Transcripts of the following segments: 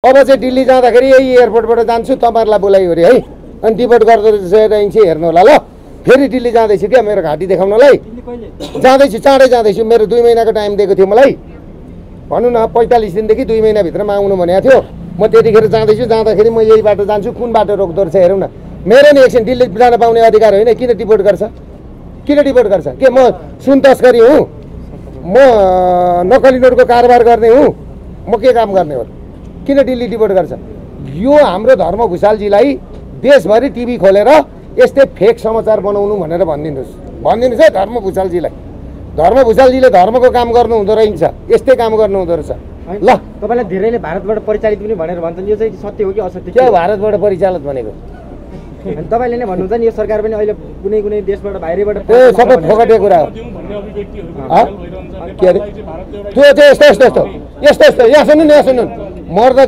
अब चाहिँ दिल्ली जाँदाखेरि यही एयरपोर्टबाट जान्छु तपाईहरुलाई बोलाइयो रे है अनि डिपोर्ट गर्दै रहेछ हेर्नु होला ल फेरि दिल्ली जाँदैछु के मेरो घाँटी देखाउनलाई जाँदैछु चाँडै जाँदैछु मेरो 2 महिनाको टाइम दिएको थियो मलाई भन्नु न 45 दिनदेखि 2 महिना भित्रमा आउनु भनेको थियो म त्यतिखेर जाँदैछु जाँदाखेरि म यही बाटो जान्छु कुन बाटो रोक्दो रहेछ हेरौँ न मेरो नि एकछिन दिल्ली जान पाउने अधिकार होइन किन डिपोर्ट गर्छ के म सुन तस्करी हुँ म नक्कली नोटको कारोबार गर्ने हुँ म के काम गर्ने हो किन दिल्ली डिपोर्ट गर्छ यो हाम्रो धर्म भुषालजीलाई देशभरि टिभी खोलेर यस्तै फेक समाचार बनाउनु भनेर भनिदिनुस् है धर्म भुषालजीले धर्मको काम गर्नु हुँदो रहेछ यस्तै काम गर्नु हुँदो रहेछ ल तपाईलाई धेरैले भारतबाट परिचालित पनि भनेर भन्छन् यो चाहिँ सत्य हो कि असत्य के भारतबाट परिचालित भनेको अनि तपाईले नै भन्नुहुन्छ नि यो सरकार पनि अहिले कुनै कुनै देशबाट बाहिरबाट सबै फोकटे कुरा हो के अरे त्यो चाहिँ यस्तो यहाँ सुन्नु मर्द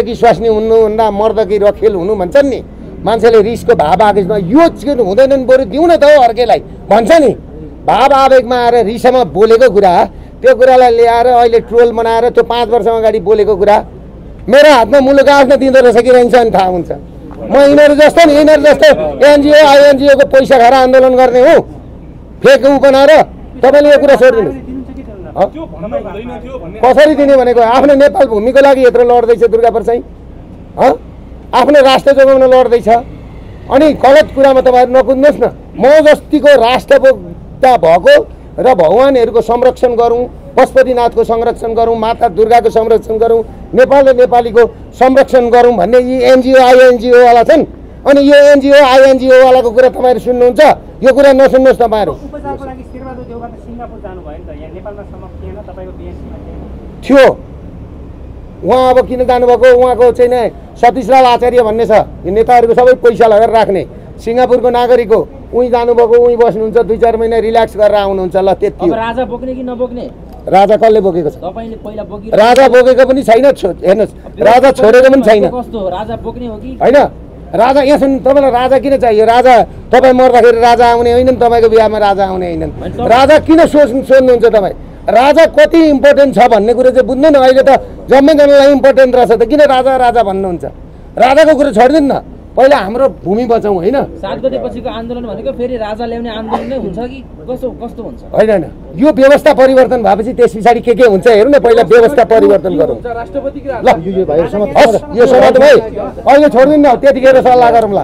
कि स्वास्नी हुनु भन्दा मर्द कि रखेल हुनु भन्छन् नि मान्छेले रिसको भाव आवेगमा यो चाहिँ हुँदैन नि बरु दिउँ न त हो अर्कैलाई भन्छ नि भाव आवेगमा आएर रिसमा बोलेको कुरा त्यो कुरालाई ल्याएर अहिले ट्रोल बनाएर त्यो 5 वर्ष अगाडि बोलेको कुरा मेरो हातमा मुलुक आफ्नो दिँदो रहेछ कि रहन्छ नि थाहा हुन्छ म यिनीहरू जस्तो एनजिओ आइएनजिओ को पैसा खाएर आन्दोलन गर्ने हो फेक उ बनाएर तपाईले यो कुरा छोडिदिनु कसरी दिने भनेको आफ्नो नेपाल भूमिको लागि यत्रो लड्दैछ दुर्गाप्रसाद आफ्नो राष्ट्र जोगाउन लड्दैछ अनि गलत कुरामा तपाईहरु नकुद्नुहोस् न म जस्तीको राष्ट्रभोक्ता भएको र भगवानहरुको संरक्षण गरौँ पशुपतिनाथको संरक्षण गरौँ माता दुर्गाको संरक्षण गरौँ नेपाल र नेपालीको संरक्षण गरौँ भन्ने यी एनजिओ आइएनजिओ वाला छन् अनि यो एनजिओ आइएनजिओ वालाको कुरा तपाईहरु सुन्नुहुन्छ यो कुरा नसुन्नुहोस् तपाईहरु थियो उहाँ अब किन जानुभएको उहाँको चाहिँ नि सतीशलाल आचार्य भन्ने छ यो नेताहरूको सबै पैसा लगाएर राख्ने सिङ्गापुरको नागरिक हो उही जानुभएको उही बस्नुहुन्छ 2-4 महिना रिल्याक्स गरेर आउनुहुन्छ ल त्यति हो राजा बोक्ने कि नबोक्ने राजा कसले बोकेको छ तपाईले पहिला बोकी राजा बोकेको पनि छैन हेर्नुस् राजा छोडेको पनि छैन कस्तो राजा बोक्ने हो कि हैन राजा यहाँ सुन्नु तपाईलाई राजा किन चाहियो राजा तपाई मर्दाखेरि राजा आउने होइनन् तपाईको बिहामा राजा आउने होइनन् राजा किन सोध्नुहुन्छ तपाई राजा कति इम्पोर्टेन्ट छ भन्ने कुरा चाहिँ बुझ्नु न अहिले त जम्मै जनालाई इम्पोर्टेन्ट रहेछ त किन राजा भन्नुहुन्छ राजाको कुरा छोडिदिनु न पहिला हाम्रो भूमि बचाउँ हैन 7 गते पछिको आन्दोलन भनेको फेरि राजा ल्याउने आन्दोलन नै हुन्छ कि कस्तो हुन्छ हैन यो व्यवस्था परिवर्तन भएपछि त्यसपछि के हुन्छ हेरौँ न पहिला व्यवस्था परिवर्तन गरौँ ल यो भाइ यो समाज भाइ अहिले छोड्दिनु न त्यतिखेर सल्लाह गरौँ ल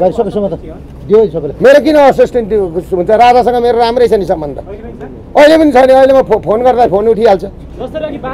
भाइ सबै समाज दियो सबैले मेरो किन असिस्टेन्ट हुन्छ राजासँग मेरो राम्रै छ नि सम्बन्ध अहिले पनि छ नि अहिले म फोन गर्दा फोन उठिहाल्छ